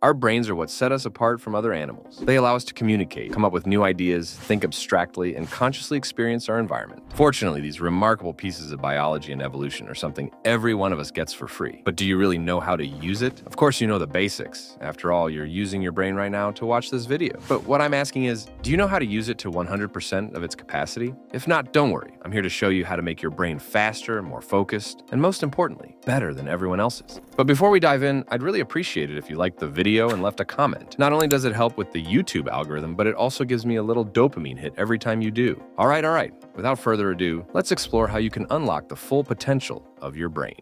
Our brains are what set us apart from other animals. They allow us to communicate, come up with new ideas, think abstractly, and consciously experience our environment. Fortunately, these remarkable pieces of biology and evolution are something every one of us gets for free. But do you really know how to use it? Of course you know the basics. After all, you're using your brain right now to watch this video. But what I'm asking is, do you know how to use it to 100% of its capacity? If not, don't worry. I'm here to show you how to make your brain faster, more focused, and most importantly, better than everyone else's. But before we dive in, I'd really appreciate it if you liked the video and left a comment. Not only does it help with the YouTube algorithm, but it also gives me a little dopamine hit every time you do. All right. Without further ado, let's explore how you can unlock the full potential of your brain.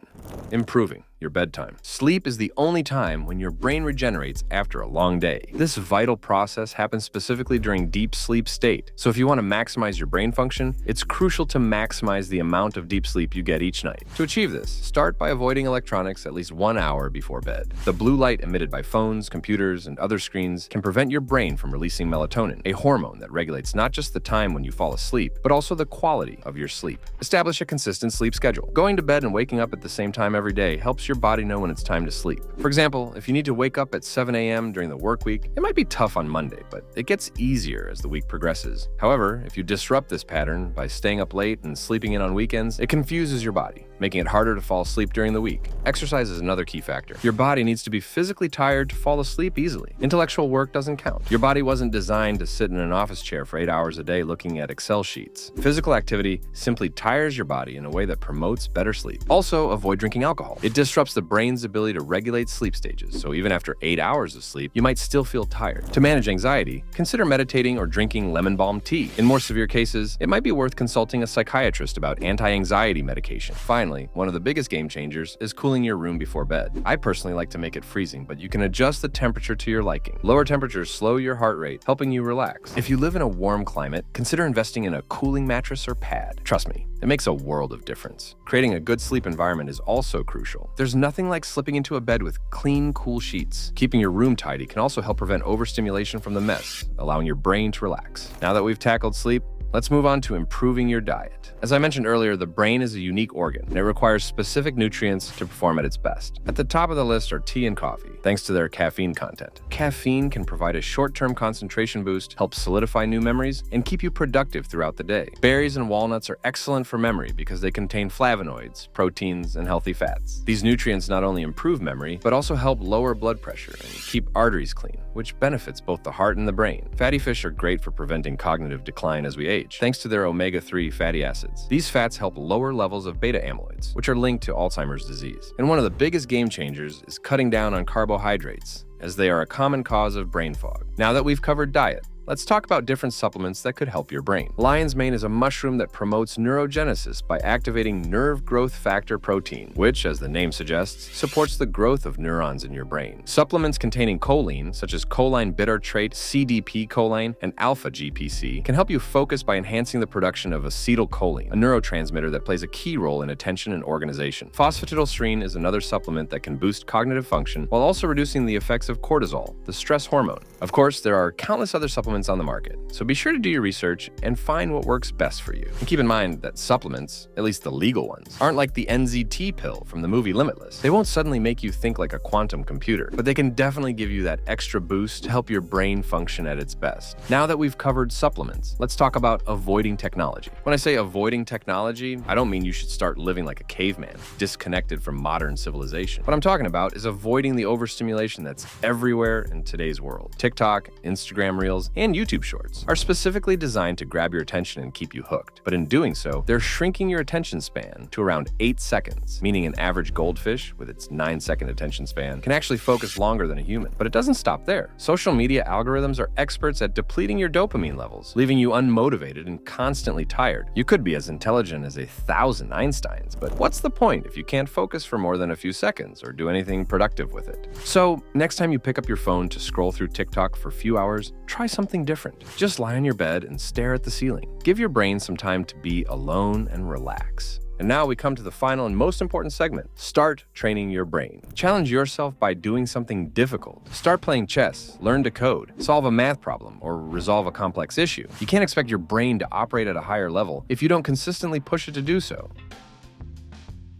Improving your bedtime. Sleep is the only time when your brain regenerates after a long day. This vital process happens specifically during deep sleep state. So if you want to maximize your brain function, it's crucial to maximize the amount of deep sleep you get each night. To achieve this, start by avoiding electronics at least 1 hour before bed. The blue light emitted by phones, computers, and other screens can prevent your brain from releasing melatonin, a hormone that regulates not just the time when you fall asleep, but also the quality of your sleep. Establish a consistent sleep schedule. Going to bed and waking up at the same time every day helps your body know when it's time to sleep. For example, if you need to wake up at 7 a.m. during the work week, it might be tough on Monday, but it gets easier as the week progresses. However, if you disrupt this pattern by staying up late and sleeping in on weekends, it confuses your body, making it harder to fall asleep during the week. Exercise is another key factor. Your body needs to be physically tired to fall asleep easily. Intellectual work doesn't count. Your body wasn't designed to sit in an office chair for 8 hours a day looking at Excel sheets. Physical activity simply tires your body in a way that promotes better sleep. Also, avoid drinking alcohol. It disrupts the brain's ability to regulate sleep stages, so even after 8 hours of sleep, you might still feel tired. To manage anxiety, consider meditating or drinking lemon balm tea. In more severe cases, it might be worth consulting a psychiatrist about anti-anxiety medication. Finally, one of the biggest game changers is cooling your room before bed. I personally like to make it freezing, but you can adjust the temperature to your liking. Lower temperatures slow your heart rate, helping you relax. If you live in a warm climate, consider investing in a cooling mattress or pad. Trust me, it makes a world of difference. Creating a good sleep environment is also crucial. There's nothing like slipping into a bed with clean, cool sheets. Keeping your room tidy can also help prevent overstimulation from the mess, allowing your brain to relax. Now that we've tackled sleep, let's move on to improving your diet. As I mentioned earlier, the brain is a unique organ, and it requires specific nutrients to perform at its best. At the top of the list are tea and coffee, thanks to their caffeine content. Caffeine can provide a short-term concentration boost, help solidify new memories, and keep you productive throughout the day. Berries and walnuts are excellent for memory because they contain flavonoids, proteins, and healthy fats. These nutrients not only improve memory, but also help lower blood pressure and keep arteries clean, which benefits both the heart and the brain. Fatty fish are great for preventing cognitive decline as we age, thanks to their omega-3 fatty acids. These fats help lower levels of beta amyloids, which are linked to Alzheimer's disease. And one of the biggest game changers is cutting down on carbohydrates, as they are a common cause of brain fog. Now that we've covered diet, let's talk about different supplements that could help your brain. Lion's mane is a mushroom that promotes neurogenesis by activating nerve growth factor protein, which, as the name suggests, supports the growth of neurons in your brain. Supplements containing choline, such as choline bitartrate, CDP-choline, and alpha-GPC, can help you focus by enhancing the production of acetylcholine, a neurotransmitter that plays a key role in attention and organization. Phosphatidylserine is another supplement that can boost cognitive function while also reducing the effects of cortisol, the stress hormone. Of course, there are countless other supplements on the market, so be sure to do your research and find what works best for you. And keep in mind that supplements, at least the legal ones, aren't like the NZT pill from the movie Limitless. They won't suddenly make you think like a quantum computer, but they can definitely give you that extra boost to help your brain function at its best. Now that we've covered supplements, let's talk about avoiding technology. When I say avoiding technology, I don't mean you should start living like a caveman, disconnected from modern civilization. What I'm talking about is avoiding the overstimulation that's everywhere in today's world. TikTok, Instagram Reels, and YouTube Shorts are specifically designed to grab your attention and keep you hooked. But in doing so, they're shrinking your attention span to around 8 seconds, meaning an average goldfish with its 9-second attention span can actually focus longer than a human. But it doesn't stop there. Social media algorithms are experts at depleting your dopamine levels, leaving you unmotivated and constantly tired. You could be as intelligent as 1,000 Einsteins, but what's the point if you can't focus for more than a few seconds or do anything productive with it? So, next time you pick up your phone to scroll through TikTok for a few hours, try something different. Just lie on your bed and stare at the ceiling. Give your brain some time to be alone and relax. And now we come to the final and most important segment. Start training your brain. Challenge yourself by doing something difficult. Start playing chess, learn to code, solve a math problem, or resolve a complex issue. You can't expect your brain to operate at a higher level if you don't consistently push it to do so.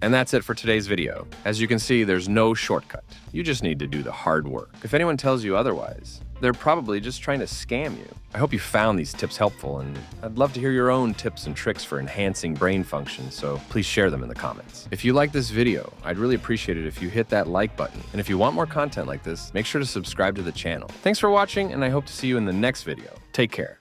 And that's it for today's video. As you can see, there's no shortcut. You just need to do the hard work. If anyone tells you otherwise, they're probably just trying to scam you. I hope you found these tips helpful, and I'd love to hear your own tips and tricks for enhancing brain function, so please share them in the comments. If you like this video, I'd really appreciate it if you hit that like button. And if you want more content like this, make sure to subscribe to the channel. Thanks for watching, and I hope to see you in the next video. Take care.